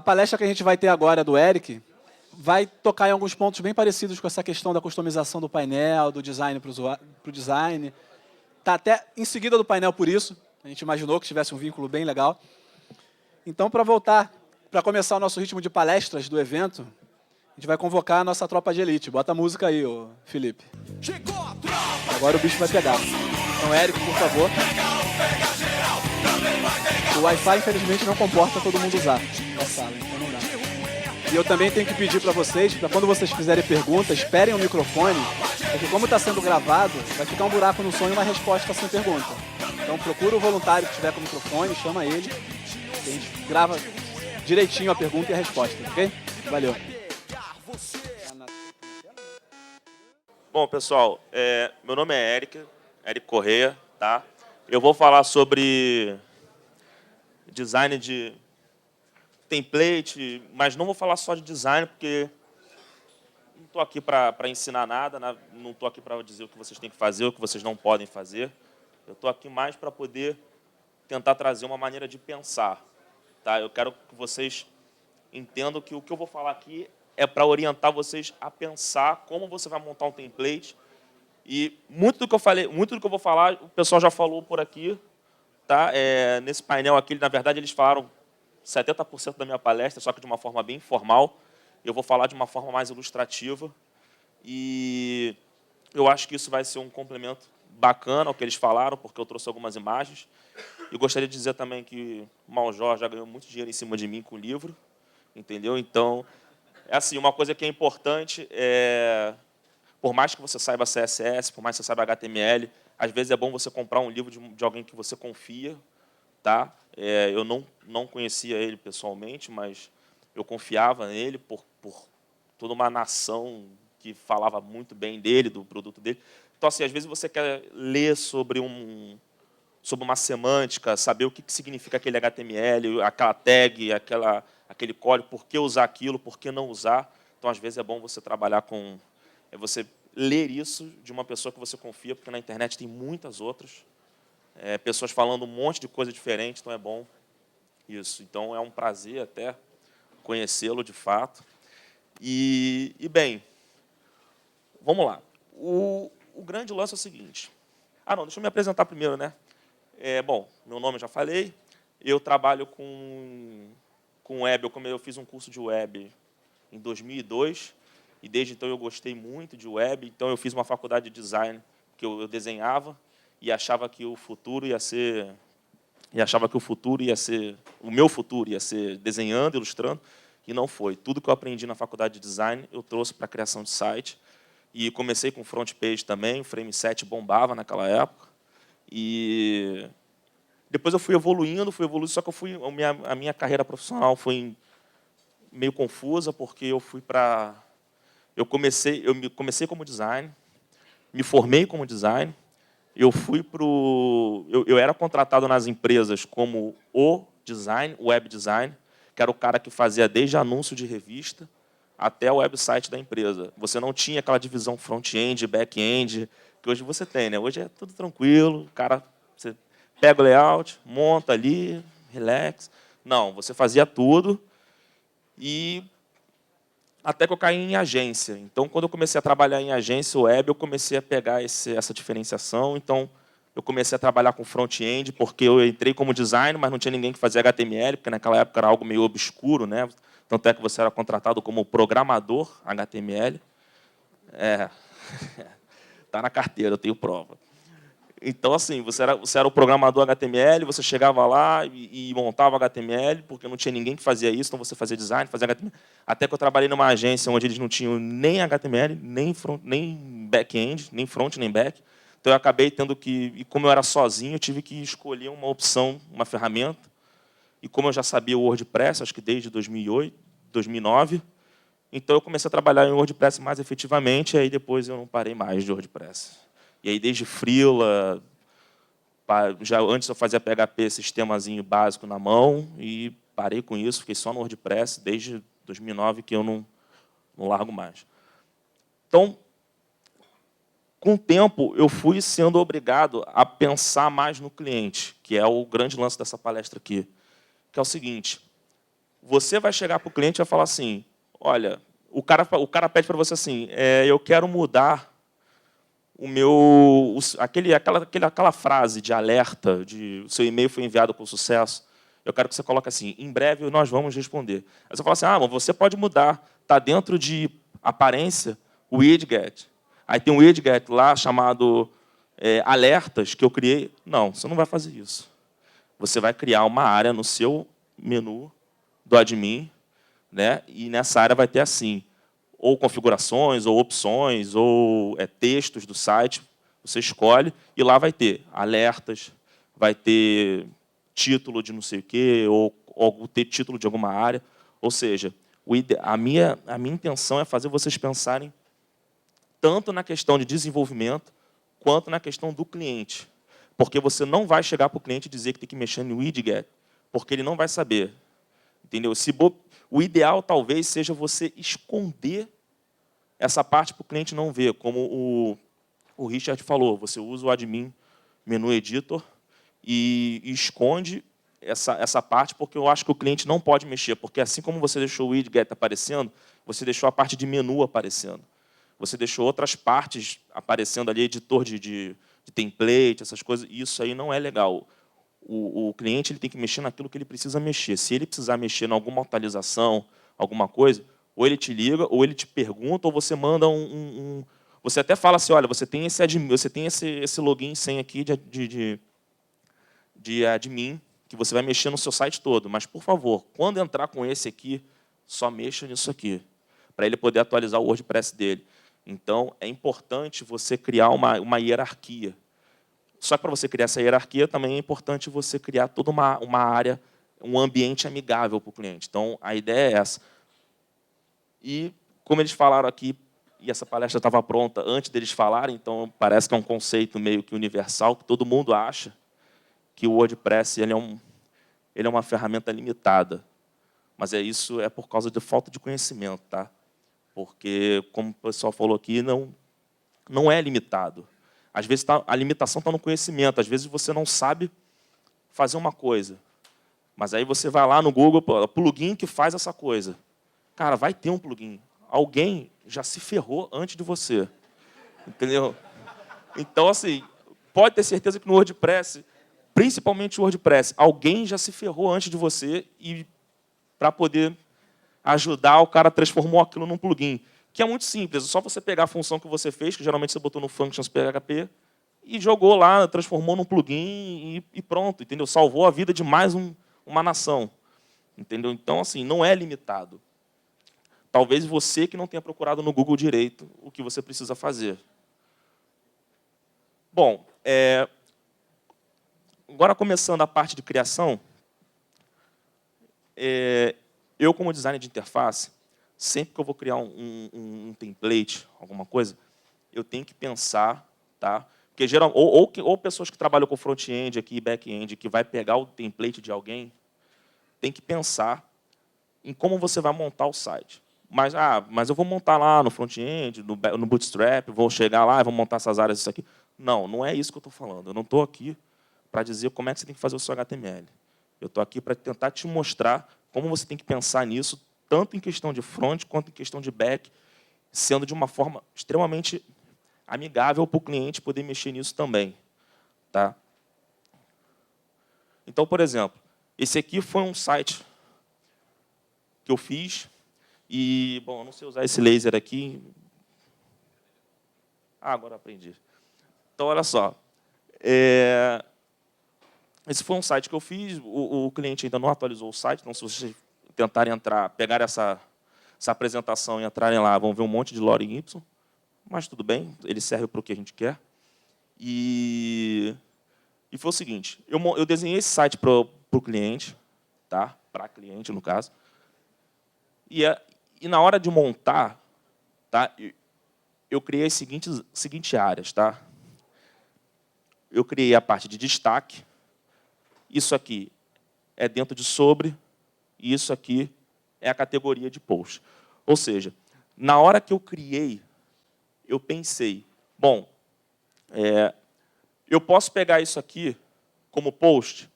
palestra que a gente vai ter agora do Eric vai tocar em alguns pontos bem parecidos com essa questão da customização do painel, do design para o design. Está até em seguida do painel por isso. A gente imaginou que tivesse um vínculo bem legal. Então, para voltar, para começar o nosso ritmo de palestras do evento, a gente vai convocar a nossa tropa de elite. Bota a música aí, ô Felipe. Agora o bicho vai pegar. Então, Érico, por favor. O Wi-Fi, infelizmente, não comporta todo mundo usar na sala, então não dá. E eu também tenho que pedir para vocês, para quando vocês fizerem perguntas, esperem o microfone, porque como está sendo gravado, vai ficar um buraco no som e uma resposta sem pergunta. Então procura o voluntário que estiver com o microfone, chama ele, e a gente grava direitinho a pergunta e a resposta, ok? Valeu. Bom, pessoal, meu nome é Eric Correia, tá? Eu vou falar sobre design de template, mas não vou falar só de design, porque não estou aqui para ensinar nada, não estou aqui para dizer o que vocês têm que fazer, o que vocês não podem fazer. Eu estou aqui mais para poder tentar trazer uma maneira de pensar. Tá? Eu quero que vocês entendam que o que eu vou falar aqui é para orientar vocês a pensar como você vai montar um template. E muito do que eu vou falar, o pessoal já falou por aqui. Tá? Nesse painel aqui, na verdade, eles falaram 70% da minha palestra, só que de uma forma bem informal. Eu vou falar de uma forma mais ilustrativa. E eu acho que isso vai ser um complemento bacana ao que eles falaram, porque eu trouxe algumas imagens. E gostaria de dizer também que o Maljó já ganhou muito dinheiro em cima de mim com o livro. Entendeu? Então, assim, uma coisa que é importante por mais que você saiba CSS, por mais que você saiba HTML, às vezes é bom você comprar um livro de alguém que você confia. Tá? Eu não conhecia ele pessoalmente, mas eu confiava nele por toda uma nação que falava muito bem dele, do produto dele. Então, assim, às vezes você quer ler sobre uma semântica, saber o que significa aquele HTML, aquela tag, aquele código, por que usar aquilo, por que não usar. Então, às vezes é bom você trabalhar com... você ler isso de uma pessoa que você confia, porque na internet tem muitas outras. Pessoas falando um monte de coisa diferente, então é bom isso. Então, é um prazer até conhecê-lo de fato. E, bem, vamos lá. O grande lance é o seguinte. Não, deixa eu me apresentar primeiro, né? Bom, meu nome eu já falei. Eu trabalho com web. Eu fiz um curso de web em 2002, e desde então eu gostei muito de web. Então, eu fiz uma faculdade de design, que eu desenhava, e achava que o futuro ia ser... o meu futuro ia ser desenhando, ilustrando, e não foi. Tudo que eu aprendi na faculdade de design, eu trouxe para a criação de site. E comecei com front page também, o Frame 7 bombava naquela época. E depois eu fui evoluindo, só que a minha carreira profissional foi meio confusa, porque eu comecei como design, me formei como design. Eu era contratado nas empresas como o web design, que era o cara que fazia desde anúncio de revista até o website da empresa. Você não tinha aquela divisão front-end, back-end, que hoje você tem, né? Hoje é tudo tranquilo, você pega o layout, monta ali, relax. Não, você fazia tudo, e até que eu caí em agência. Então, quando eu comecei a trabalhar em agência web, eu comecei a pegar essa diferenciação. Então, eu comecei a trabalhar com front-end, porque eu entrei como designer, mas não tinha ninguém que fazia HTML, porque naquela época era algo meio obscuro, né? Tanto é que você era contratado como programador HTML. Tá na carteira, eu tenho prova. Então, assim, você era o programador HTML, você chegava lá e montava HTML, porque não tinha ninguém que fazia isso, então você fazia design, fazia HTML. Até que eu trabalhei numa agência onde eles não tinham nem HTML, nem back-end, nem front, nem back. Então, eu acabei tendo que... E como eu era sozinho, eu tive que escolher uma opção, uma ferramenta. E como eu já sabia o WordPress, acho que desde 2008, 2009, então eu comecei a trabalhar em WordPress mais efetivamente, e aí depois eu não parei mais de WordPress. E aí, desde Freela, já antes eu fazia PHP, sistemazinho básico na mão, e parei com isso, fiquei só no WordPress, desde 2009 que eu não largo mais. Então, com o tempo, eu fui sendo obrigado a pensar mais no cliente, que é o grande lance dessa palestra aqui, que é o seguinte: Você vai chegar para o cliente e vai falar assim, olha, o cara pede para você assim, eu quero mudar o meu, aquela frase de alerta, de o seu e-mail foi enviado com sucesso, eu quero que você coloque assim, em breve nós vamos responder. Aí você fala assim, mas você pode mudar, está dentro de aparência, o widget. Aí tem um widget lá chamado alertas que eu criei. Não, você não vai fazer isso. Você vai criar uma área no seu menu do admin, né? E nessa área vai ter assim, ou configurações, ou opções, ou textos do site, você escolhe, e lá vai ter alertas, vai ter título de não sei o quê, ou ter título de alguma área. Ou seja, a minha intenção é fazer vocês pensarem tanto na questão de desenvolvimento, quanto na questão do cliente. Porque você não vai chegar para o cliente e dizer que tem que mexer no widget, porque ele não vai saber. Entendeu? O ideal, talvez, seja você esconder essa parte para o cliente não ver. Como o Richard falou, você usa o admin menu editor e esconde essa parte, porque eu acho que o cliente não pode mexer. Porque assim como você deixou o widget aparecendo, você deixou a parte de menu aparecendo. Você deixou outras partes aparecendo ali, editor de template, essas coisas. Isso aí não é legal. O cliente ele tem que mexer naquilo que ele precisa mexer. Se ele precisar mexer em alguma atualização, alguma coisa, ou ele te liga, ou ele te pergunta, ou você manda você até fala assim, olha, você tem esse login e senha aqui de admin, que você vai mexer no seu site todo. Mas, por favor, quando entrar com esse aqui, só mexa nisso aqui, para ele poder atualizar o WordPress dele. Então, é importante você criar uma hierarquia. Só que para você criar essa hierarquia, também é importante você criar toda uma área, um ambiente amigável para o cliente. Então, a ideia é essa. E, como eles falaram aqui, e essa palestra estava pronta antes deles falarem, então parece que é um conceito meio que universal, que todo mundo acha que o WordPress ele é uma ferramenta limitada. Mas isso é por causa de falta de conhecimento, tá? Porque, como o pessoal falou aqui, não é limitado. Às vezes a limitação está no conhecimento. Às vezes você não sabe fazer uma coisa. Mas aí você vai lá no Google, plugin que faz essa coisa. Cara, vai ter um plugin. Alguém já se ferrou antes de você. Entendeu? Então, assim, pode ter certeza que no WordPress, principalmente o WordPress, alguém já se ferrou antes de você e para poder ajudar, o cara transformou aquilo num plugin. Que é muito simples, é só você pegar a função que você fez, que geralmente você botou no Functions PHP, e jogou lá, transformou num plugin e pronto, entendeu? Salvou a vida de mais uma nação. Entendeu? Então, assim, não é limitado. Talvez você que não tenha procurado no Google direito o que você precisa fazer. Bom, agora começando a parte de criação, eu, como designer de interface, sempre que eu vou criar um template, alguma coisa, eu tenho que pensar, tá? Porque ou pessoas que trabalham com front-end aqui, back-end, que vai pegar o template de alguém, tem que pensar em como você vai montar o site. Mas eu vou montar lá no front-end, no Bootstrap, vou chegar lá e vou montar essas áreas, isso aqui. Não é isso que eu estou falando. Eu não estou aqui para dizer como é que você tem que fazer o seu HTML. Eu estou aqui para tentar te mostrar como você tem que pensar nisso, tanto em questão de front quanto em questão de back, sendo de uma forma extremamente amigável para o cliente poder mexer nisso também. Tá? Então, por exemplo, esse aqui foi um site que eu fiz. E, bom, eu não sei usar esse laser aqui. Agora aprendi. Então, olha só. Esse foi um site que eu fiz. O cliente ainda não atualizou o site. Então, se vocês tentarem entrar, pegar essa apresentação e entrarem lá, vão ver um monte de lore em Y. Mas tudo bem, ele serve para o que a gente quer. E foi o seguinte. Eu desenhei esse site para o cliente, tá? Para cliente, no caso. E na hora de montar, tá, eu criei as seguintes áreas. Tá? Eu criei a parte de destaque. Isso aqui é dentro de sobre. E isso aqui é a categoria de post. Ou seja, na hora que eu criei, eu pensei, bom, eu posso pegar isso aqui como post?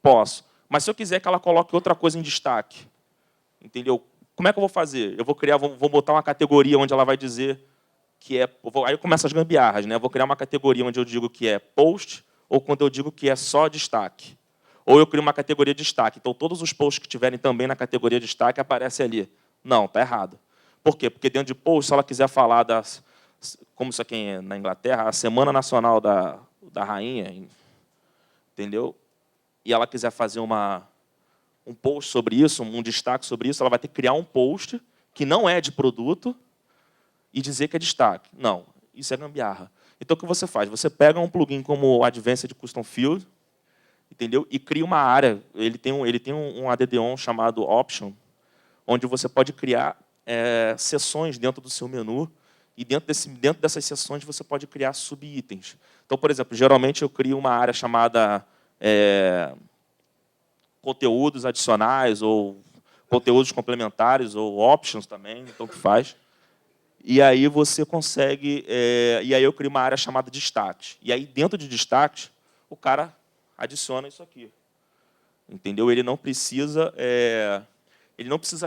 Posso. Mas se eu quiser que ela coloque outra coisa em destaque, Entendeu? Como é que eu vou fazer? Eu vou criar, vou botar uma categoria onde ela vai dizer que é... Aí começam as gambiarras, né? Eu vou criar uma categoria onde eu digo que é post ou quando eu digo que é só destaque. Ou eu crio uma categoria de destaque. Então, todos os posts que tiverem também na categoria de destaque aparecem ali. Não, está errado. Por quê? Porque dentro de post, se ela quiser falar das... Como isso aqui é na Inglaterra, a Semana Nacional da Rainha, entendeu? E ela quiser fazer um post sobre isso, um destaque sobre isso, ela vai ter que criar um post que não é de produto e dizer que é destaque. Não, isso é gambiarra. Então, o que você faz? Você pega um plugin como o Advanced Custom Field, entendeu? E cria uma área. Ele tem um add-on chamado Option, onde você pode criar seções dentro do seu menu, e dentro dessas seções você pode criar subitens. Então, por exemplo, geralmente eu crio uma área chamada conteúdos adicionais, ou conteúdos complementares, ou options também, então o que faz. E aí você consegue... e aí eu crio uma área chamada destaques. E aí, dentro de destaques, o cara adiciona isso aqui. Entendeu? Ele não precisa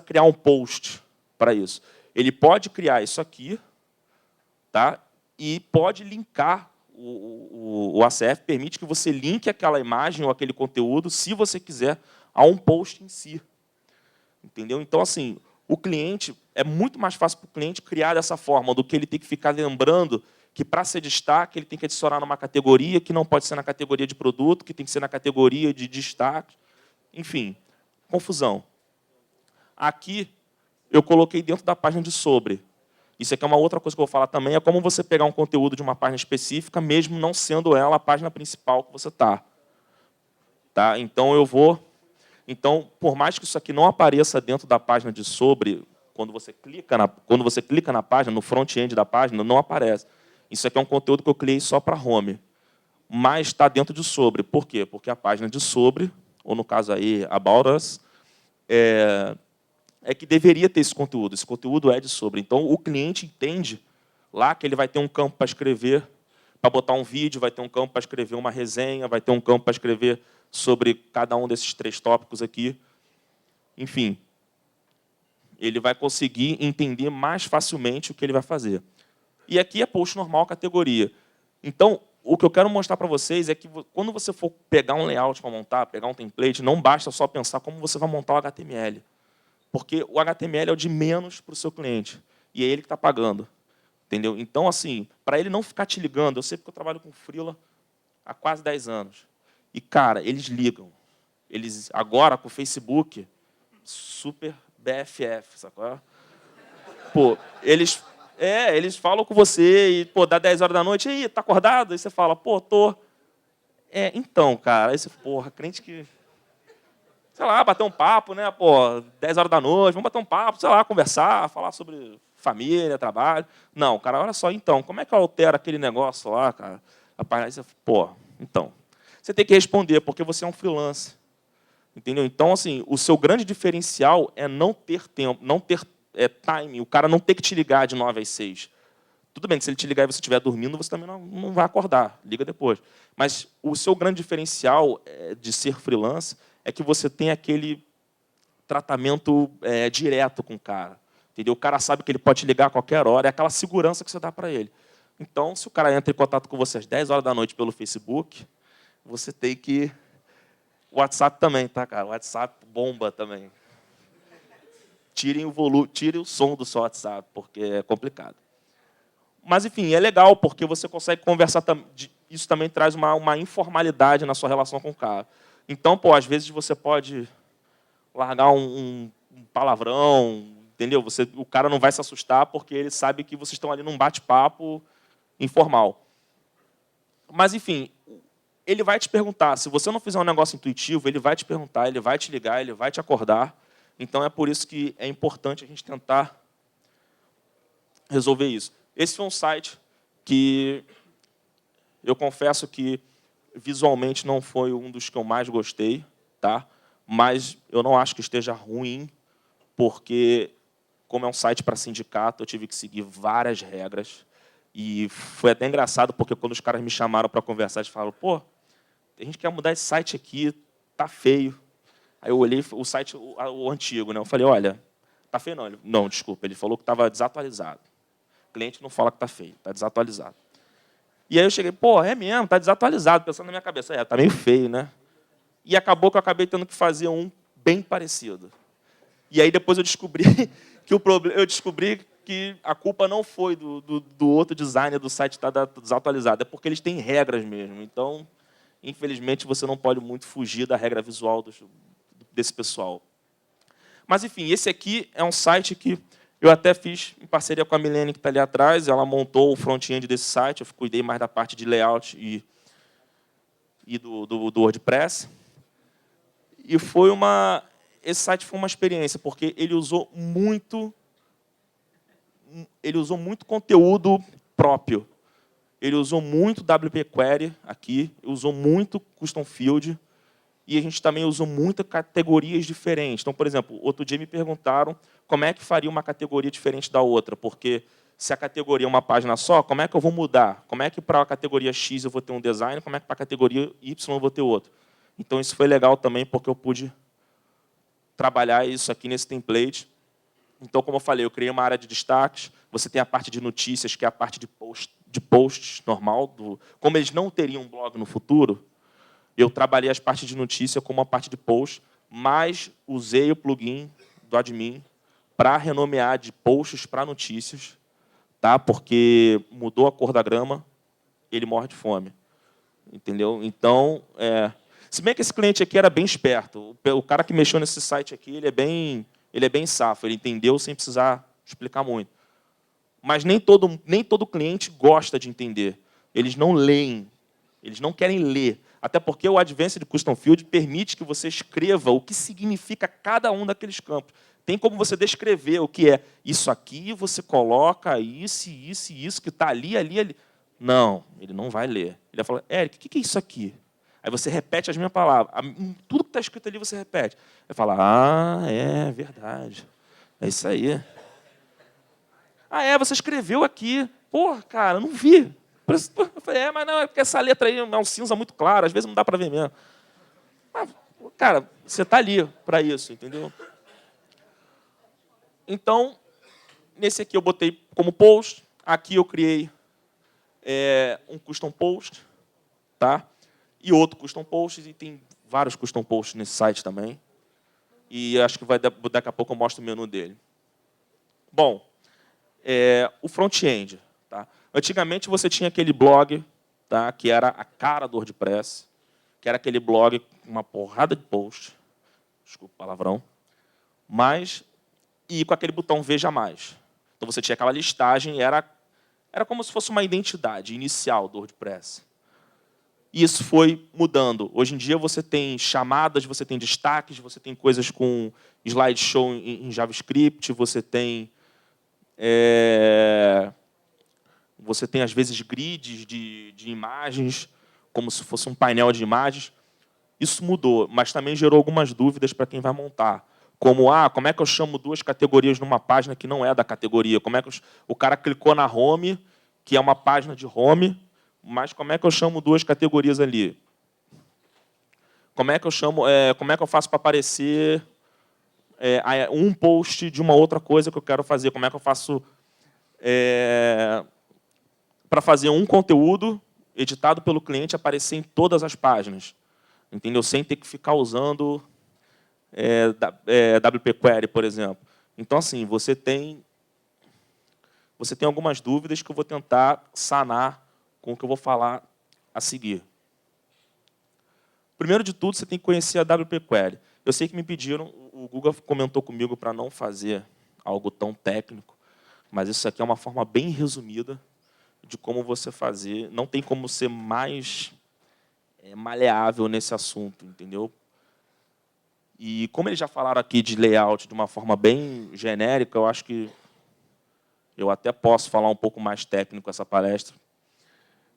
criar um post para isso. Ele pode criar isso aqui, tá? E pode linkar. O ACF permite que você linke aquela imagem ou aquele conteúdo, se você quiser, a um post em si. Entendeu? Então, assim, o cliente... É muito mais fácil para o cliente criar dessa forma do que ele ter que ficar lembrando que, para ser destaque, ele tem que adicionar numa categoria que não pode ser na categoria de produto, que tem que ser na categoria de destaque. Enfim, confusão. Aqui, eu coloquei dentro da página de sobre. Isso aqui é uma outra coisa que eu vou falar também, é como você pegar um conteúdo de uma página específica, mesmo não sendo ela a página principal que você está. Tá? Então, por mais que isso aqui não apareça dentro da página de sobre, quando você clica na página, no front-end da página, não aparece. Isso aqui é um conteúdo que eu criei só para home. Mas está dentro de sobre. Por quê? Porque a página de sobre, ou no caso aí, About Us, é que deveria ter esse conteúdo. Esse conteúdo é de sobre. Então, o cliente entende lá que ele vai ter um campo para escrever, para botar um vídeo, vai ter um campo para escrever uma resenha, vai ter um campo para escrever sobre cada um desses 3 tópicos aqui. Enfim, ele vai conseguir entender mais facilmente o que ele vai fazer. E aqui é post normal, categoria. Então, o que eu quero mostrar para vocês é que, quando você for pegar um layout para montar, pegar um template, não basta só pensar como você vai montar o HTML. Porque o HTML é o de menos para o seu cliente. E é ele que está pagando. Entendeu? Então, assim, para ele não ficar te ligando, eu sei porque eu trabalho com freela há quase 10 anos. E, cara, eles ligam. Eles, agora, com o Facebook, super BFF, sacou? Pô, eles falam com você e, pô, dá 10 horas da noite, e aí, tá acordado? Aí você fala, pô, tô. Então, cara, aí você, porra, crente que... Sei lá, bater um papo, né? Pô, 10 horas da noite, vamos bater um papo, sei lá, conversar, falar sobre família, trabalho. Não, cara, olha só, então, como é que eu altero aquele negócio lá, cara? Rapaz, aí você, pô, então. Você tem que responder, porque você é um freelancer. Entendeu? Então, assim, o seu grande diferencial é não ter tempo, não ter time, o cara não ter que te ligar de 9 às 6. Tudo bem que se ele te ligar e você estiver dormindo, você também não vai acordar, liga depois. Mas o seu grande diferencial de ser freelance é que você tem aquele tratamento direto com o cara. Entendeu? O cara sabe que ele pode te ligar a qualquer hora, é aquela segurança que você dá para ele. Então, se o cara entra em contato com você às 10 horas da noite pelo Facebook, você tem que... O WhatsApp também, tá, cara? O WhatsApp bomba também. Tirem o volume, tirem o som do seu WhatsApp, porque é complicado. Mas, enfim, é legal, porque você consegue conversar. Isso também traz uma informalidade na sua relação com o cara. Então, pô, às vezes você pode largar um palavrão, entendeu? O cara não vai se assustar, porque ele sabe que vocês estão ali num bate-papo informal. Mas, enfim, ele vai te perguntar. Se você não fizer um negócio intuitivo, ele vai te perguntar, ele vai te ligar, ele vai te acordar. Então, é por isso que é importante a gente tentar resolver isso. Esse foi um site que eu confesso que visualmente não foi um dos que eu mais gostei, tá? Mas eu não acho que esteja ruim, porque, como é um site para sindicato, eu tive que seguir várias regras. E foi até engraçado, porque quando os caras me chamaram para conversar, eles falaram, pô, a gente quer mudar esse site aqui, tá feio. Aí eu olhei o site, o antigo, né? Eu falei, olha, Tá feio, não. Não, desculpa. Ele falou que estava desatualizado. O cliente não fala que está feio, está desatualizado. E aí eu cheguei, pô, é mesmo, está desatualizado. Pensando na minha cabeça, está meio feio, né? E acabou que eu acabei tendo que fazer um bem parecido. E aí depois eu descobri que a culpa não foi do outro designer do site estar desatualizado, é porque eles têm regras mesmo. Então, infelizmente, você não pode muito fugir da regra visual desse pessoal. Mas, enfim, esse aqui é um site que eu até fiz em parceria com a Milene, que está ali atrás. Ela montou o front-end desse site. Eu cuidei mais da parte de layout e do WordPress. E esse site foi uma experiência, porque ele usou muito conteúdo próprio. Ele usou muito WP Query aqui, usou muito Custom Field, e a gente também usou muitas categorias diferentes. Então, por exemplo, outro dia me perguntaram como é que faria uma categoria diferente da outra, porque se a categoria é uma página só, como é que eu vou mudar? Como é que para a categoria X eu vou ter um design, como é que para a categoria Y eu vou ter outro? Então, isso foi legal também, porque eu pude trabalhar isso aqui nesse template. Então, como eu falei, eu criei uma área de destaques, você tem a parte de notícias, que é a parte de posts normal. Como eles não teriam um blog no futuro, eu trabalhei as partes de notícia como uma parte de post, mas usei o plugin do admin para renomear de posts para notícias, tá? Porque mudou a cor da grama, ele morre de fome. Entendeu? Então, se bem que esse cliente aqui era bem esperto. O cara que mexeu nesse site aqui, ele é bem safo, ele entendeu sem precisar explicar muito. Mas nem todo cliente gosta de entender. Eles não leem, eles não querem ler. Até porque o Advanced Custom Field permite que você escreva o que significa cada um daqueles campos. Tem como você descrever o que é. Isso aqui você coloca isso, isso e isso, que está ali, ali, ali. Não, ele não vai ler. Ele vai falar, Eric, o que é isso aqui? Aí você repete as minhas palavras. Tudo que está escrito ali você repete. Aí fala, é verdade. É isso aí. Você escreveu aqui. Pô, cara, não vi. Eu falei, mas não, é porque essa letra aí é um cinza muito claro, às vezes não dá para ver mesmo. Mas, cara, você está ali para isso, entendeu? Então, nesse aqui eu botei como post. Aqui eu criei um custom post, tá? E outro custom post, e tem vários custom posts nesse site também. E acho que daqui a pouco eu mostro o menu dele. Bom, o front-end. Tá? Antigamente você tinha aquele blog, tá? Que era a cara do WordPress, que era aquele blog com uma porrada de post, desculpa o palavrão, e com aquele botão Veja Mais. Então você tinha aquela listagem, era como se fosse uma identidade inicial do WordPress. E isso foi mudando. Hoje em dia você tem chamadas, você tem destaques, você tem coisas com slideshow em JavaScript, você tem às vezes grids de imagens, como se fosse um painel de imagens. Isso mudou, mas também gerou algumas dúvidas para quem vai montar. Como, como é que eu chamo duas categorias numa página que não é da categoria? Como é que o cara clicou na home, que é uma página de home, mas como é que eu chamo duas categorias ali? Como é que eu faço para aparecer um post de uma outra coisa que eu quero fazer? Como é que eu faço para fazer um conteúdo editado pelo cliente aparecer em todas as páginas? Entendeu? Sem ter que ficar usando WP Query, por exemplo. Então, assim, você tem algumas dúvidas que eu vou tentar sanar com o que eu vou falar a seguir. Primeiro de tudo, você tem que conhecer a WP Query. Eu sei que me pediram, o Google comentou comigo para não fazer algo tão técnico, mas isso aqui é uma forma bem resumida de como você fazer. Não tem como ser mais maleável nesse assunto, entendeu? E como eles já falaram aqui de layout de uma forma bem genérica, eu acho que eu até posso falar um pouco mais técnico essa palestra.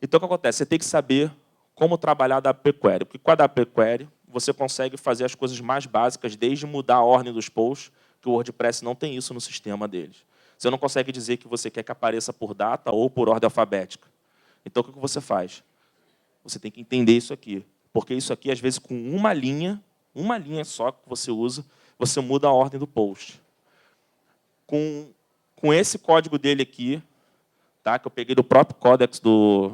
Então, o que acontece? Você tem que saber como trabalhar a WP Query. Porque com a WP Query, você consegue fazer as coisas mais básicas, desde mudar a ordem dos posts, que o WordPress não tem isso no sistema deles. Você não consegue dizer que você quer que apareça por data ou por ordem alfabética. Então, o que você faz? Você tem que entender isso aqui. Porque isso aqui, às vezes, com uma linha só que você usa, você muda a ordem do post. com esse código dele aqui, tá? Que eu peguei do próprio Codex do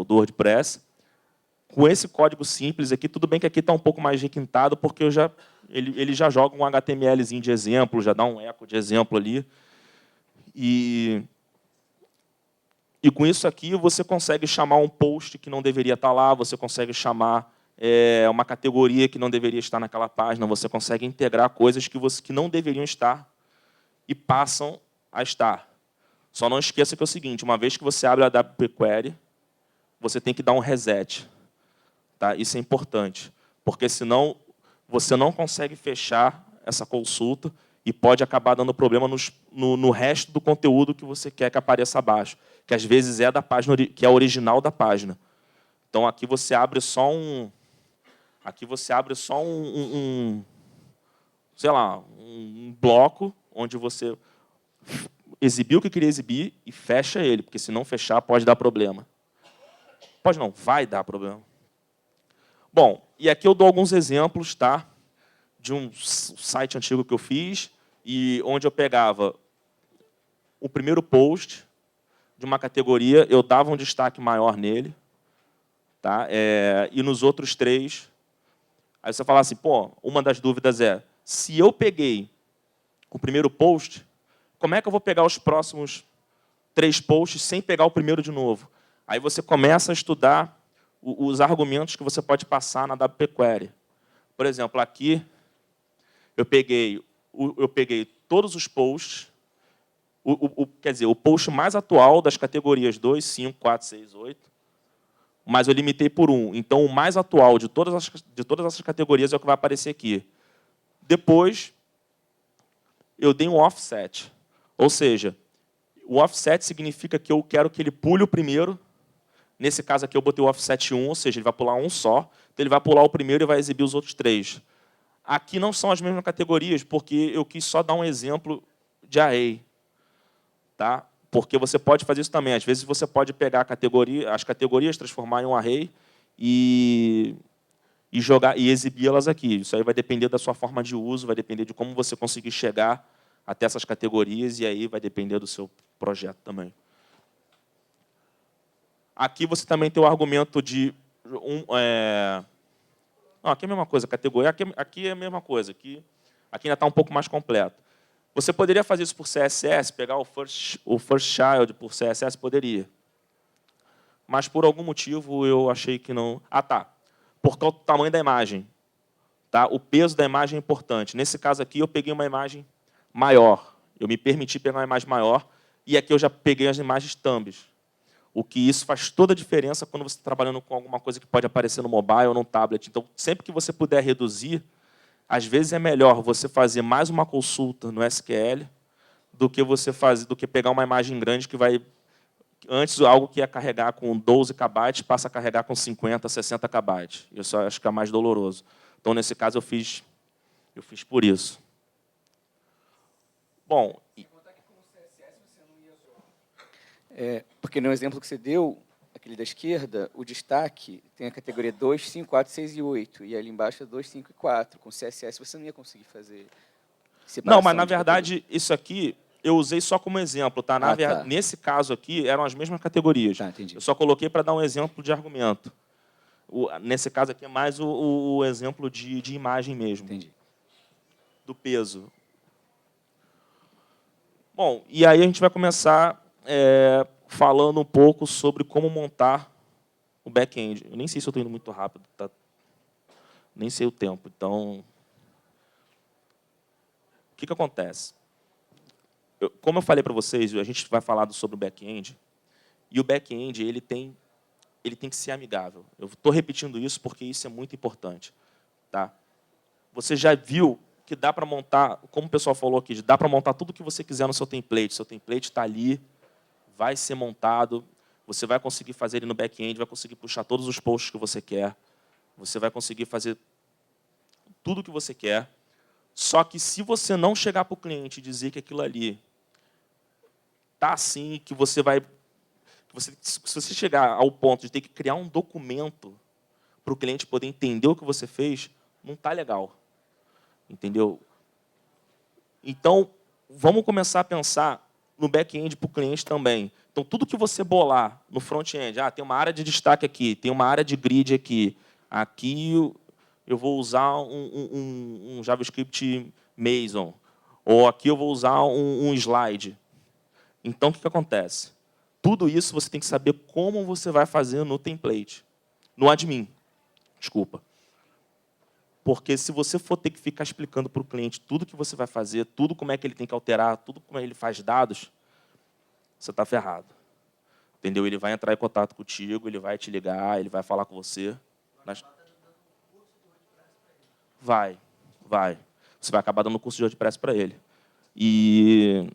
WordPress, com esse código simples aqui, tudo bem que aqui está um pouco mais requintado, porque ele já joga um HTMLzinho de exemplo, já dá um eco de exemplo ali. E com isso aqui, você consegue chamar um post que não deveria estar lá, você consegue chamar uma categoria que não deveria estar naquela página, você consegue integrar coisas que não deveriam estar e passam a estar. Só não esqueça que é o seguinte, uma vez que você abre a WP Query, você tem que dar um reset. Tá? Isso é importante, porque senão você não consegue fechar essa consulta e pode acabar dando problema no resto do conteúdo que você quer que apareça abaixo, que às vezes é da página, que é a original da página. Então aqui você abre só sei lá, um bloco onde você exibiu o que queria exibir e fecha ele, porque se não fechar pode dar problema. Pode não, vai dar problema. Bom, e aqui eu dou alguns exemplos, tá, de um site antigo que eu fiz, e onde eu pegava o primeiro post de uma categoria, eu dava um destaque maior nele, tá, e nos outros 3, aí você fala assim, pô, uma das dúvidas é, se eu peguei o primeiro post, como é que eu vou pegar os próximos 3 posts sem pegar o primeiro de novo? Aí você começa a estudar os argumentos que você pode passar na WP Query. Por exemplo, aqui eu peguei todos os posts, quer dizer, o post mais atual das categorias 2, 5, 4, 6, 8, mas eu limitei por 1. Então, o mais atual de todas essas categorias é o que vai aparecer aqui. Depois, eu dei um offset. Ou seja, o offset significa que eu quero que ele pule o primeiro. Nesse caso aqui, eu botei o offset 1, ou seja, ele vai pular um só. Então, ele vai pular o primeiro e vai exibir os outros 3. Aqui não são as mesmas categorias, porque eu quis só dar um exemplo de array. Tá? Porque você pode fazer isso também. Às vezes, você pode pegar as categorias, transformar em um array e jogar e exibi-las aqui. Isso aí vai depender da sua forma de uso, vai depender de como você conseguir chegar até essas categorias, e aí vai depender do seu projeto também. Aqui você também tem o argumento de... Não, aqui é a mesma coisa, categoria. Aqui é a mesma coisa. Aqui ainda está um pouco mais completo. Você poderia fazer isso por CSS, pegar o first child por CSS? Poderia. Mas, por algum motivo, eu achei que não... Ah, tá. Por causa do tamanho da imagem. Tá? O peso da imagem é importante. Nesse caso aqui, eu peguei uma imagem maior. Eu me permiti pegar uma imagem maior. E aqui eu já peguei as imagens thumbs. O que isso faz toda a diferença quando você está trabalhando com alguma coisa que pode aparecer no mobile ou no tablet. Então, sempre que você puder reduzir, às vezes é melhor você fazer mais uma consulta no SQL do que pegar uma imagem grande que vai... Antes, algo que ia carregar com 12 KB passa a carregar com 50, 60 KB. Isso eu acho que é mais doloroso. Então, nesse caso, eu fiz por isso. Bom... Porque no exemplo que você deu, aquele da esquerda, o destaque tem a categoria 2, 5, 4, 6 e 8. E ali embaixo é 2, 5 e 4. Com CSS você não ia conseguir fazer separação. Não, mas na verdade, isso aqui eu usei só como exemplo. Tá? Tá. Nesse caso aqui, eram as mesmas categorias. Tá, entendi. Eu só coloquei para dar um exemplo de argumento. Nesse caso aqui é mais o exemplo de imagem mesmo. Entendi. Do peso. Bom, e aí a gente vai começar... falando um pouco sobre como montar o back-end. Eu nem sei se eu estou indo muito rápido, tá? Nem sei o tempo. Então, o que acontece? Como eu falei para vocês, a gente vai falar sobre o back-end, e o back-end ele tem que ser amigável. Eu estou repetindo isso porque isso é muito importante. Tá? Você já viu que dá para montar, como o pessoal falou aqui, dá para montar tudo o que você quiser no seu template. Seu template está ali, vai ser montado, você vai conseguir fazer ele no back-end, vai conseguir puxar todos os posts que você quer, você vai conseguir fazer tudo o que você quer. Só que se você não chegar para o cliente e dizer que aquilo ali está assim, que você vai... se você chegar ao ponto de ter que criar um documento para o cliente poder entender o que você fez, não está legal. Entendeu? Então, vamos começar a pensar no back-end para o cliente também. Então, tudo que você bolar no front-end, tem uma área de destaque aqui, tem uma área de grid aqui, aqui eu vou usar um JavaScript Mason, ou aqui eu vou usar um slide. Então, o que acontece? Tudo isso você tem que saber como você vai fazer no template, no admin, desculpa. Porque se você for ter que ficar explicando para o cliente tudo que você vai fazer, tudo como é que ele tem que alterar, tudo como ele faz dados, você está ferrado. Entendeu? Ele vai entrar em contato contigo, ele vai te ligar, ele vai falar com você. Vai. Você vai acabar dando curso de WordPress para ele. E,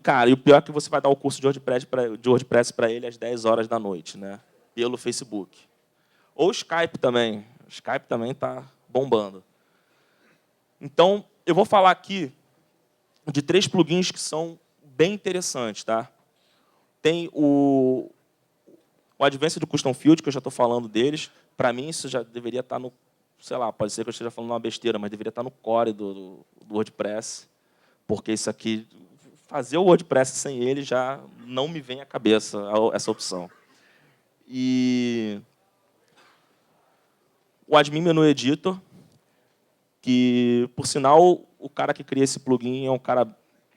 cara, e o pior é que você vai dar o curso de WordPress para ele às 10 horas da noite, né? Pelo Facebook. Ou Skype também. O Skype também está bombando. Então, eu vou falar aqui de 3 plugins que são bem interessantes. Tá? Tem o Advanced Custom Field, que eu já estou falando deles. Para mim, isso já deveria estar no... Sei lá, pode ser que eu esteja falando uma besteira, mas deveria estar no core do WordPress. Porque isso aqui... Fazer o WordPress sem ele já não me vem à cabeça essa opção. E... o Admin Menu Editor, que, por sinal, o cara que cria esse plugin é um cara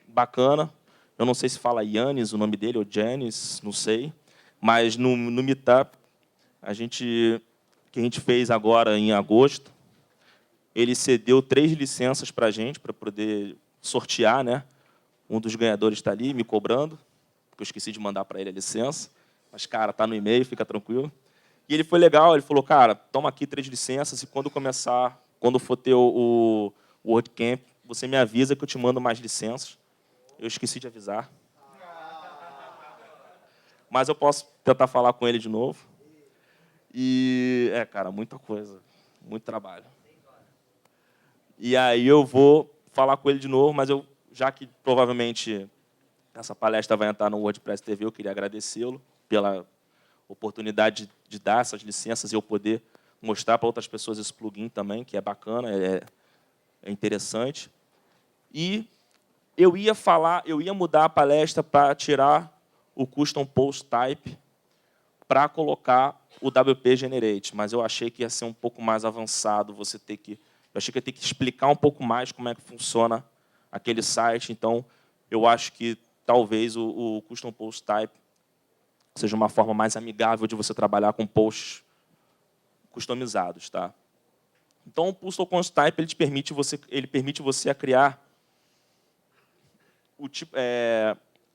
bacana. Eu não sei se fala Yannis o nome dele, ou Janis, não sei. Mas no Meetup, que a gente fez agora em agosto, ele cedeu 3 licenças para a gente, para poder sortear, né? Um dos ganhadores está ali, me cobrando, porque eu esqueci de mandar para ele a licença. Mas, cara, está no e-mail, fica tranquilo. E ele foi legal, ele falou, cara, toma aqui 3 licenças e quando for ter o WordCamp, você me avisa que eu te mando mais licenças. Eu esqueci de avisar. Mas eu posso tentar falar com ele de novo. E, cara, muita coisa, muito trabalho. E aí eu vou falar com ele de novo, mas já que provavelmente essa palestra vai entrar no WordPress TV, eu queria agradecê-lo pela oportunidade de dar essas licenças e eu poder mostrar para outras pessoas esse plugin também, que é bacana, é interessante. E eu ia mudar a palestra para tirar o Custom Post Type para colocar o WP Generate, mas eu achei que ia ser um pouco mais avançado, eu achei que ia ter que explicar um pouco mais como é que funciona aquele site, então eu acho que talvez o Custom Post Type seja uma forma mais amigável de você trabalhar com posts customizados. Tá? Então, o Custom Post Type ele permite você a criar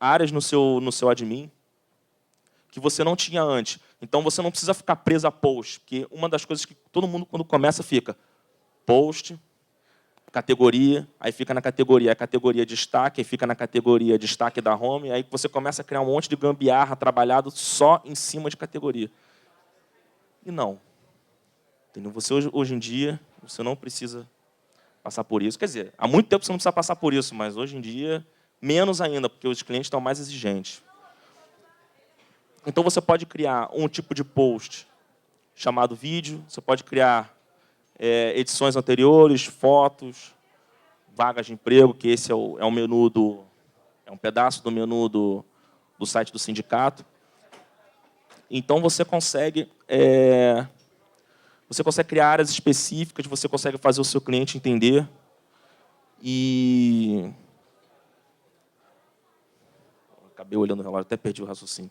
áreas no seu admin que você não tinha antes. Então, você não precisa ficar preso a post, porque uma das coisas que todo mundo, quando começa, fica post, categoria, aí fica na categoria, a categoria destaque, aí fica na categoria destaque da home, aí você começa a criar um monte de gambiarra trabalhado só em cima de categoria. E não. Entendeu? Você, hoje em dia, você não precisa passar por isso. Quer dizer, há muito tempo você não precisa passar por isso, mas hoje em dia, menos ainda, porque os clientes estão mais exigentes. Então, você pode criar um tipo de post chamado vídeo, você pode criar edições anteriores, fotos, vagas de emprego, que esse é o menu é um pedaço do menu do site do sindicato. Então, você consegue criar áreas específicas, você consegue fazer o seu cliente entender. E... acabei olhando o relógio, até perdi o raciocínio.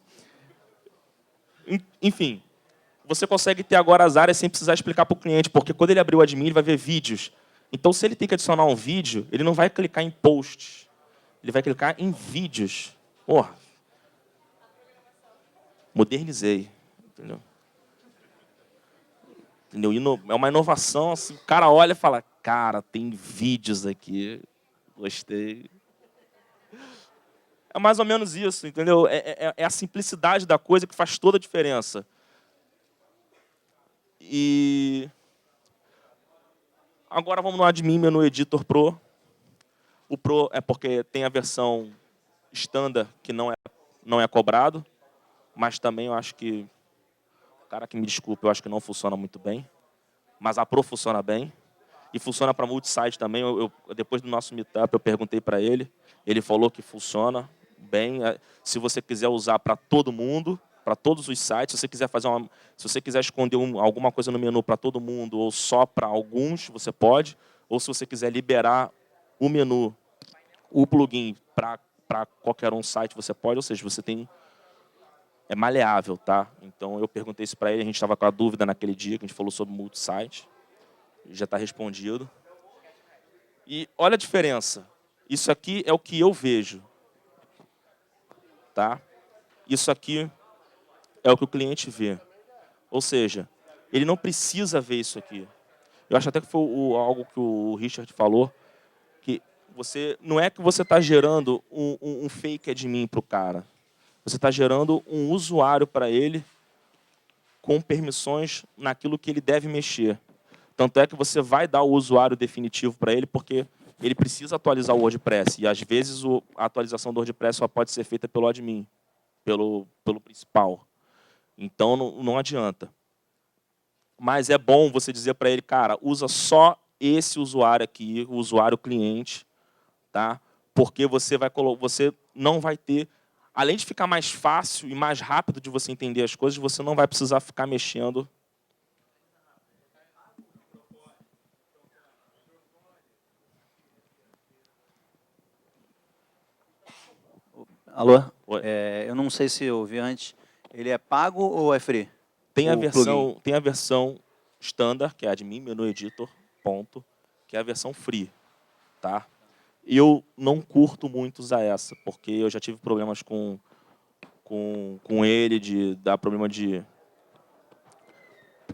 Enfim, você consegue ter agora as áreas sem precisar explicar para o cliente, porque quando ele abrir o admin, ele vai ver vídeos. Então, se ele tem que adicionar um vídeo, ele não vai clicar em posts, ele vai clicar em vídeos. Porra, modernizei. Entendeu? É uma inovação, assim, o cara olha e fala, cara, tem vídeos aqui, gostei. É mais ou menos isso, entendeu? É a simplicidade da coisa que faz toda a diferença. E agora vamos no Admin Menu Editor Pro. O Pro é porque tem a versão standard que não é cobrado, mas também eu acho que, cara que me desculpe, eu acho que não funciona muito bem, mas a Pro funciona bem. e funciona para multi-site também. Depois do nosso meetup, eu perguntei para ele. Ele falou que funciona bem. Se você quiser usar para todo mundo, para todos os sites, se você quiser se você quiser esconder alguma coisa no menu para todo mundo ou só para alguns, você pode. Ou se você quiser liberar o menu, o plugin para qualquer um site, você pode. Ou seja, você tem... É maleável, tá? Então, eu perguntei isso para ele. A gente estava com a dúvida naquele dia que a gente falou sobre multi-site. Já está respondido. E olha a diferença. Isso aqui é o que eu vejo. Tá? Isso aqui é o que o cliente vê. Ou seja, ele não precisa ver isso aqui. Eu acho até que foi algo que o Richard falou, que não é que você está gerando um fake admin para o cara. Você está gerando um usuário para ele com permissões naquilo que ele deve mexer. Tanto é que você vai dar o usuário definitivo para ele, porque ele precisa atualizar o WordPress. E, às vezes, a atualização do WordPress só pode ser feita pelo admin, pelo principal. Então, não adianta. Mas é bom você dizer para ele, cara, usa só esse usuário aqui, o usuário cliente, tá? Porque você não vai ter... Além de ficar mais fácil e mais rápido de você entender as coisas, você não vai precisar ficar mexendo. Alô? Oi. Eu não sei se eu ouvi antes. Ele é pago ou é free? Tem O plugin. a versão standard, que é admin menu editor, ponto, que é a versão free, tá? Eu não curto muito usar essa, porque eu já tive problemas com ele, de dar problema de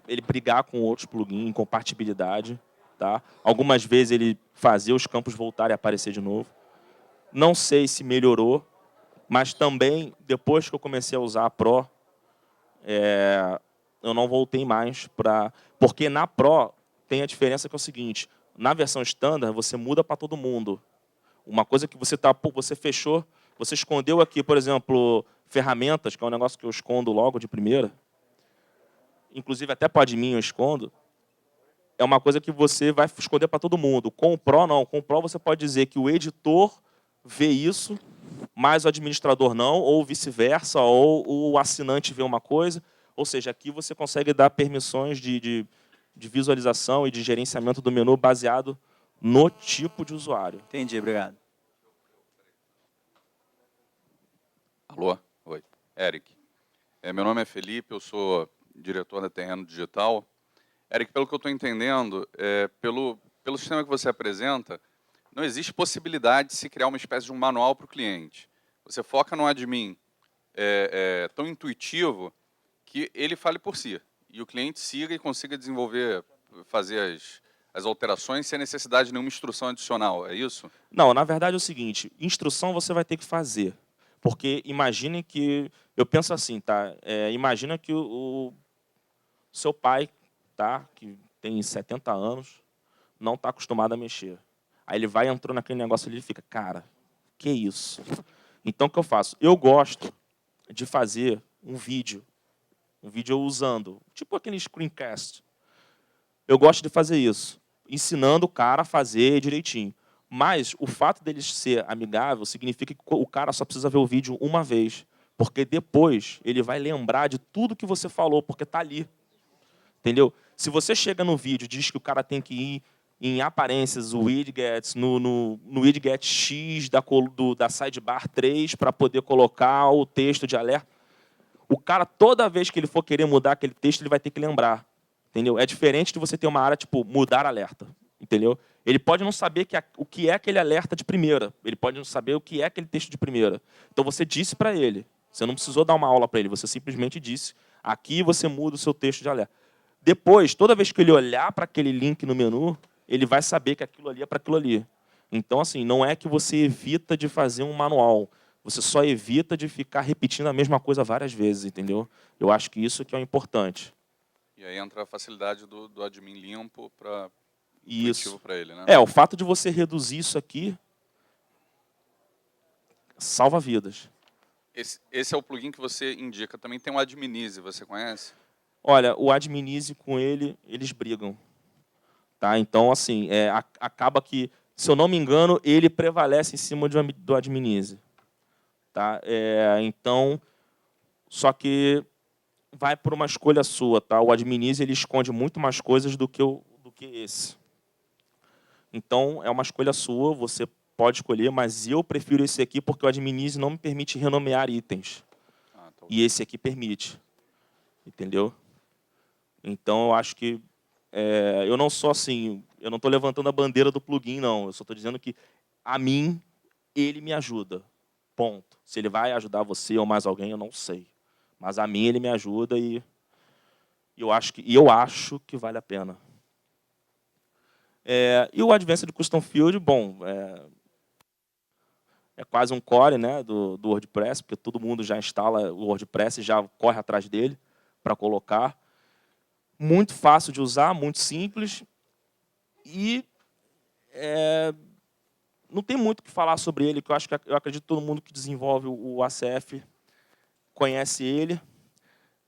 ele brigar com outros plugins, incompatibilidade, tá? Algumas vezes ele fazia os campos voltarem a aparecer de novo. Não sei se melhorou, mas também, depois que eu comecei a usar a Pro, eu não voltei mais para... Porque na Pro tem a diferença que é o seguinte, na versão standard você muda para todo mundo. Uma coisa que você fechou, você escondeu aqui, por exemplo, ferramentas, que é um negócio que eu escondo logo de primeira, inclusive até para admin eu escondo, é uma coisa que você vai esconder para todo mundo. Com o Pro, não. Com o Pro você pode dizer que o editor vê isso, mas o administrador não, ou vice-versa, ou o assinante vê uma coisa. Ou seja, aqui você consegue dar permissões de visualização e de gerenciamento do menu baseado no tipo de usuário. Entendi, obrigado. Alô? Oi. Eric. Meu nome é Felipe, eu sou diretor da Terreno Digital. Eric, pelo que eu estou entendendo, pelo sistema que você apresenta, não existe possibilidade de se criar uma espécie de um manual para o cliente. Você foca no admin tão intuitivo que ele fale por si. E o cliente siga e consiga desenvolver, fazer as alterações sem a necessidade de nenhuma instrução adicional. É isso? Não, na verdade é o seguinte, instrução você vai ter que fazer. Porque imagine que... Eu penso assim, tá? Imagina que o seu pai, tá? Que tem 70 anos, não está acostumado a mexer. Aí ele entrou naquele negócio ali e fica, cara, que isso? Então, o que eu faço? Eu gosto de fazer um vídeo usando, tipo aquele screencast. Eu gosto de fazer isso, ensinando o cara a fazer direitinho. Mas o fato dele ser amigável significa que o cara só precisa ver o vídeo uma vez, porque depois ele vai lembrar de tudo que você falou, porque está ali. Entendeu? Se você chega no vídeo e diz que o cara tem que ir em aparências, widgets, no widget X da sidebar 3 para poder colocar o texto de alerta, o cara, toda vez que ele for querer mudar aquele texto, ele vai ter que lembrar. Entendeu? É diferente de você ter uma área tipo mudar alerta. Entendeu? Ele pode não saber o que é aquele alerta de primeira. Ele pode não saber o que é aquele texto de primeira. Então você disse para ele. Você não precisou dar uma aula para ele. Você simplesmente disse, aqui você muda o seu texto de alerta. Depois, toda vez que ele olhar para aquele link no menu, ele vai saber que aquilo ali é para aquilo ali. Então, assim, não é que você evita de fazer um manual. Você só evita de ficar repetindo a mesma coisa várias vezes, entendeu? Eu acho que isso que é o importante. E aí entra a facilidade do admin limpo para isso para ele, né? O fato de você reduzir isso aqui salva vidas. Esse é o plugin que você indica. Também tem o Adminize, você conhece? Olha, o Adminize com ele, eles brigam. Tá? Então, assim, acaba que, se eu não me engano, ele prevalece em cima do Adminize. Tá? Então, só que vai por uma escolha sua. Tá? O Adminize ele esconde muito mais coisas do que esse. Então, é uma escolha sua, você pode escolher, mas eu prefiro esse aqui porque o Adminize não me permite renomear itens. E esse aqui permite. Entendeu? Então, eu acho que eu não sou assim, eu não estou levantando a bandeira do plugin, não. Eu só estou dizendo que, a mim, ele me ajuda. Ponto. Se ele vai ajudar você ou mais alguém, eu não sei. Mas a mim ele me ajuda e eu acho que vale a pena. E o Advanced Custom Field, bom, é quase um core, né, do WordPress, porque todo mundo já instala o WordPress e já corre atrás dele para colocar. Muito fácil de usar, muito simples. E não tem muito o que falar sobre ele, que eu acredito que todo mundo que desenvolve o ACF conhece ele.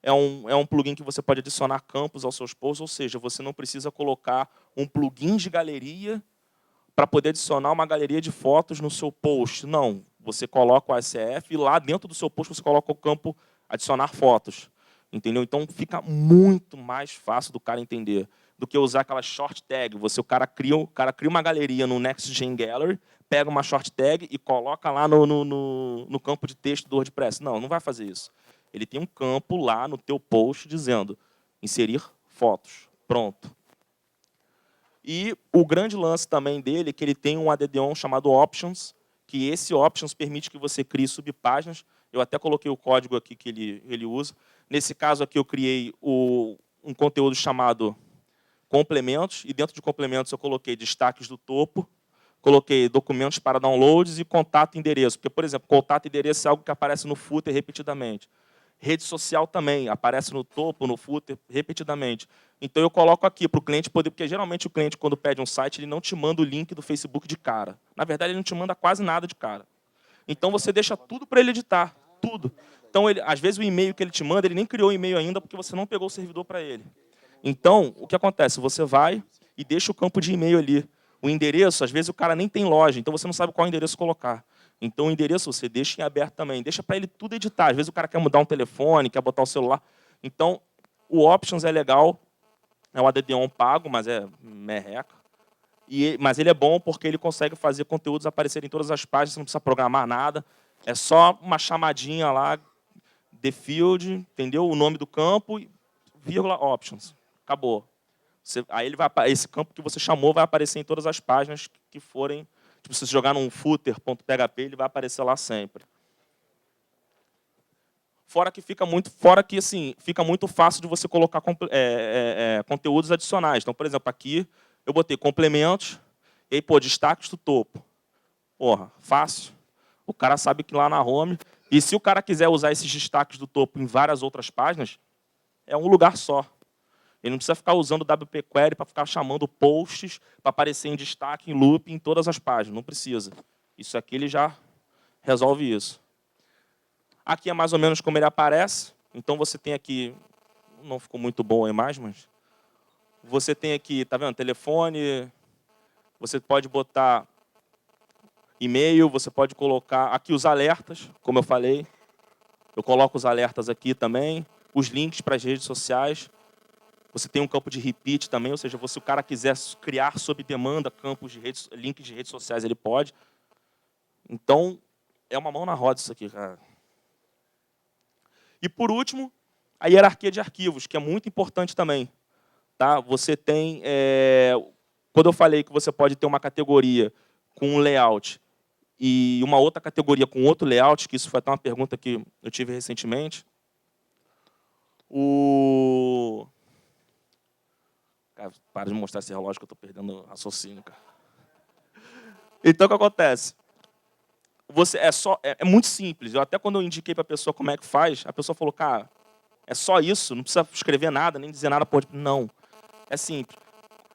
É um plugin que você pode adicionar campos aos seus posts, ou seja, você não precisa colocar um plugin de galeria para poder adicionar uma galeria de fotos no seu post. Não, você coloca o ACF e lá dentro do seu post você coloca o campo adicionar fotos. Entendeu? Então fica muito mais fácil do cara entender do que usar aquela short tag. O cara cria uma galeria no Next.Gen Gallery, pega uma short tag e coloca lá no campo de texto do WordPress. Não, não vai fazer isso. Ele tem um campo lá no teu post dizendo inserir fotos. Pronto. E o grande lance também dele é que ele tem um add-on chamado Options, que esse Options permite que você crie subpáginas. Eu até coloquei o código aqui que ele usa. Nesse caso aqui eu criei um conteúdo chamado complementos, e dentro de complementos eu coloquei destaques do topo, coloquei documentos para downloads e contato e endereço. Porque, por exemplo, contato e endereço é algo que aparece no footer repetidamente. Rede social também, aparece no topo, no footer, repetidamente. Então, eu coloco aqui para o cliente poder... Porque, geralmente, o cliente, quando pede um site, ele não te manda o link do Facebook de cara. Na verdade, ele não te manda quase nada de cara. Então, você deixa tudo para ele editar, tudo. Então, às vezes, o e-mail que ele te manda, ele nem criou o e-mail ainda porque você não pegou o servidor para ele. Então, o que acontece? Você vai e deixa o campo de e-mail ali. O endereço, às vezes, o cara nem tem loja, então você não sabe qual endereço colocar. Então, o endereço você deixa em aberto também. Deixa para ele tudo editar. Às vezes, o cara quer mudar um telefone, quer botar o celular. Então, o Options é legal. É um add-on pago, mas é merreca. Mas ele é bom porque ele consegue fazer conteúdos aparecerem em todas as páginas, você não precisa programar nada. É só uma chamadinha lá, the field, entendeu? O nome do campo, vírgula options. Acabou. Aí esse campo que você chamou vai aparecer em todas as páginas que forem. Tipo, se você jogar num footer.php, ele vai aparecer lá sempre. Fora que fica muito fácil de você colocar conteúdos adicionais. Então, por exemplo, aqui eu botei complementos, e aí, destaques do topo. Porra, fácil. O cara sabe que lá na home... E se o cara quiser usar esses destaques do topo em várias outras páginas, é um lugar só. Ele não precisa ficar usando o WP Query para ficar chamando posts para aparecer em destaque, em loop, em todas as páginas. Não precisa. Isso aqui ele já resolve isso. Aqui é mais ou menos como ele aparece. Então, você tem aqui... Não ficou muito boa a imagem, mas... Você tem aqui, tá vendo? Telefone. Você pode botar e-mail, você pode colocar aqui os alertas, como eu falei. Eu coloco os alertas aqui também. Os links para as redes sociais. Você tem um campo de repeat também, ou seja, se o cara quiser criar sob demanda links de redes sociais, ele pode. Então, é uma mão na roda isso aqui, cara. E, por último, a hierarquia de arquivos, que é muito importante também. Tá? Você tem... quando eu falei que você pode ter uma categoria com um layout e uma outra categoria com outro layout, que isso foi até uma pergunta que eu tive recentemente, Cara, para de mostrar esse relógio que eu estou perdendo raciocínio, cara. Então, o que acontece? É muito simples. Até quando eu indiquei para a pessoa como é que faz, a pessoa falou, cara, é só isso, não precisa escrever nada, nem dizer nada. Não, é simples.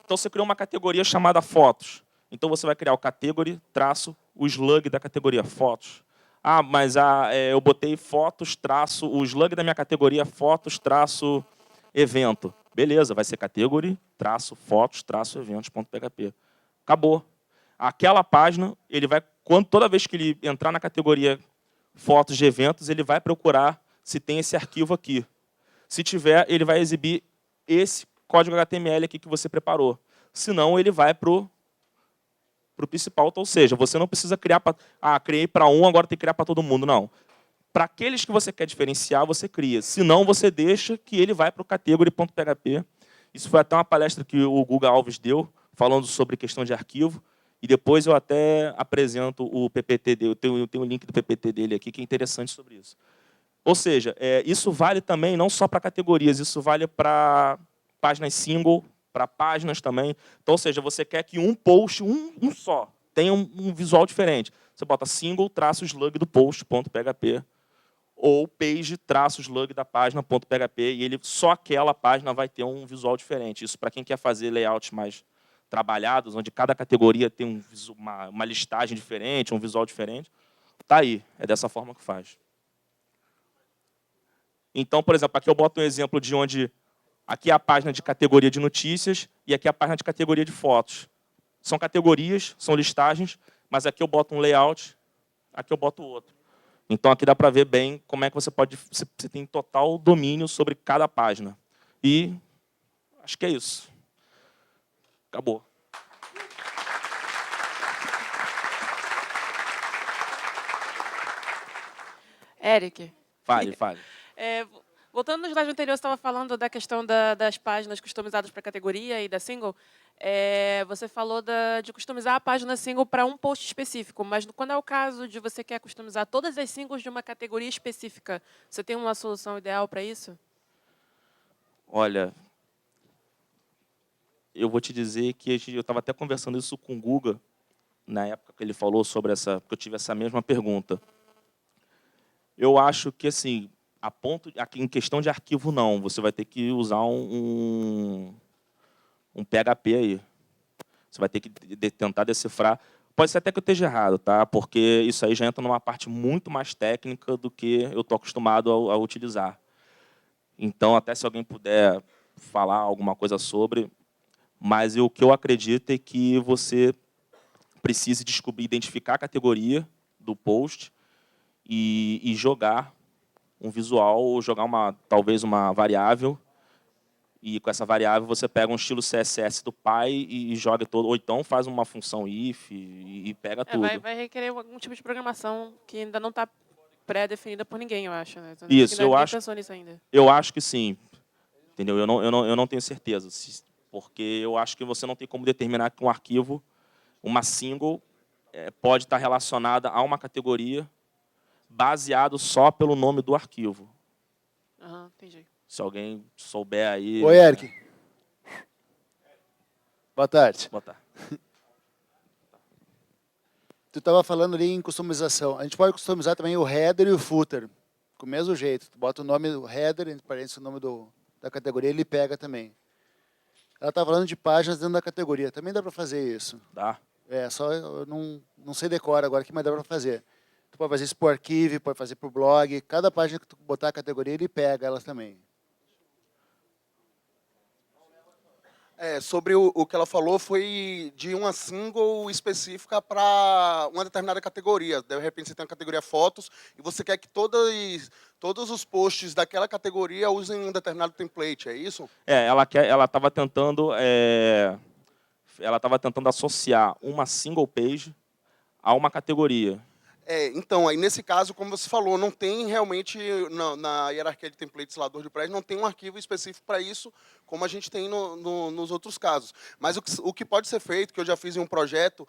Então, você criou uma categoria chamada fotos. Então, você vai criar o category, traço, o slug da categoria fotos. Ah, mas eu botei fotos, traço, o slug da minha categoria fotos, traço, evento. Beleza, vai ser category, fotos, eventos.php. Acabou. Aquela página, ele vai, toda vez que ele entrar na categoria fotos de eventos, ele vai procurar se tem esse arquivo aqui. Se tiver, ele vai exibir esse código HTML aqui que você preparou. Senão, ele vai para o principal, ou seja, você não precisa criar criei para um, agora tem que criar para todo mundo. Não. Para aqueles que você quer diferenciar, você cria. Senão, você deixa que ele vai para o category.php. Isso foi até uma palestra que o Guga Alves deu, falando sobre questão de arquivo. E depois eu até apresento o PPT dele. Eu tenho o link do PPT dele aqui, que é interessante sobre isso. Ou seja, isso vale também não só para categorias, isso vale para páginas single, para páginas também. Então, ou seja, você quer que um post, um só, tenha um visual diferente. Você bota single-slug do post.php ou page-slug da página.php e só aquela página vai ter um visual diferente. Isso para quem quer fazer layouts mais trabalhados, onde cada categoria tem uma listagem diferente, um visual diferente. Está aí, é dessa forma que faz. Então, por exemplo, aqui eu boto um exemplo de onde aqui é a página de categoria de notícias e aqui é a página de categoria de fotos. São categorias, são listagens, mas aqui eu boto um layout, aqui eu boto outro. Então, aqui dá para ver bem como é que você tem total domínio sobre cada página. E acho que é isso. Acabou. Eric. Fale. Voltando no slide anterior, você estava falando da questão das páginas customizadas para categoria e da single. Você falou de customizar a página single para um post específico, mas quando é o caso de você quer customizar todas as singles de uma categoria específica, você tem uma solução ideal para isso? Olha, eu vou te dizer que eu estava até conversando isso com o Guga, na época que ele falou sobre porque eu tive essa mesma pergunta. Eu acho que, assim, em questão de arquivo, não. Você vai ter que usar um PHP aí. Você vai ter que tentar decifrar. Pode ser até que eu esteja errado, tá? Porque isso aí já entra numa parte muito mais técnica do que eu estou acostumado a utilizar. Então, até se alguém puder falar alguma coisa sobre. Mas o que eu acredito é que você precise identificar a categoria do post e jogar um visual, ou jogar talvez uma variável, e com essa variável você pega um estilo CSS do pai e joga todo, ou então faz uma função if e pega tudo. Vai requerer algum tipo de programação que ainda não está pré-definida por ninguém, eu acho. Né? Então, isso, ninguém pensou nisso ainda. Eu acho que sim. Entendeu? Eu não tenho certeza, porque eu acho que você não tem como determinar que um arquivo, uma single, pode estar relacionada a uma categoria baseado só pelo nome do arquivo. Entendi. Se alguém souber aí... Oi, Eric. Boa tarde. Boa tarde. Tu estava falando ali em customização. A gente pode customizar também o header e o footer, com o mesmo jeito. Tu bota o nome do header, entre parênteses o nome da categoria, ele pega também. Ela está falando de páginas dentro da categoria. Também dá para fazer isso. Dá. Só eu não sei decora agora, que mais dá para fazer. Tu pode fazer isso por arquivo, pode fazer por blog. Cada página que tu botar a categoria, ele pega elas também. Sobre o que ela falou foi de uma single específica para uma determinada categoria. De repente você tem uma categoria fotos e você quer que todos os posts daquela categoria usem um determinado template, é isso? Ela estava tentando associar uma single page a uma categoria. Então, aí nesse caso, como você falou, não tem realmente, na hierarquia de templates lá do WordPress, não tem um arquivo específico para isso, como a gente tem nos outros casos. Mas o que pode ser feito, que eu já fiz em um projeto,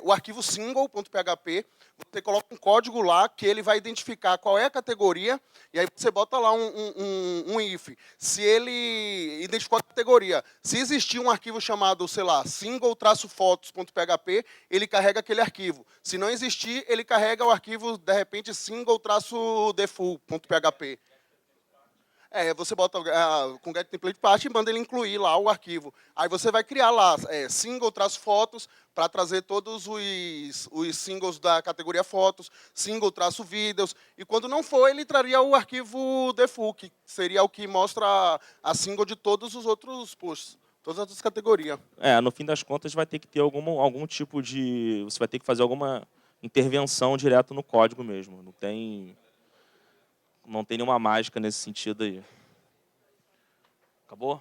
o arquivo single.php, você coloca um código lá que ele vai identificar qual é a categoria, e aí você bota lá um if. Se ele identificou a categoria, se existir um arquivo chamado, sei lá, single-fotos.php, ele carrega aquele arquivo. Se não existir, ele carrega o arquivo, de repente, single-default.php. Você bota com get template part e manda ele incluir lá o arquivo. Aí você vai criar lá single-fotos para trazer todos os singles da categoria fotos, single-vídeos. E quando não for, ele traria o arquivo default, que seria o que mostra a single de todos os outros posts, todas as outras categorias. No fim das contas, vai ter que ter algum tipo de... Você vai ter que fazer alguma intervenção direto no código mesmo. Não tem nenhuma mágica nesse sentido aí. Acabou?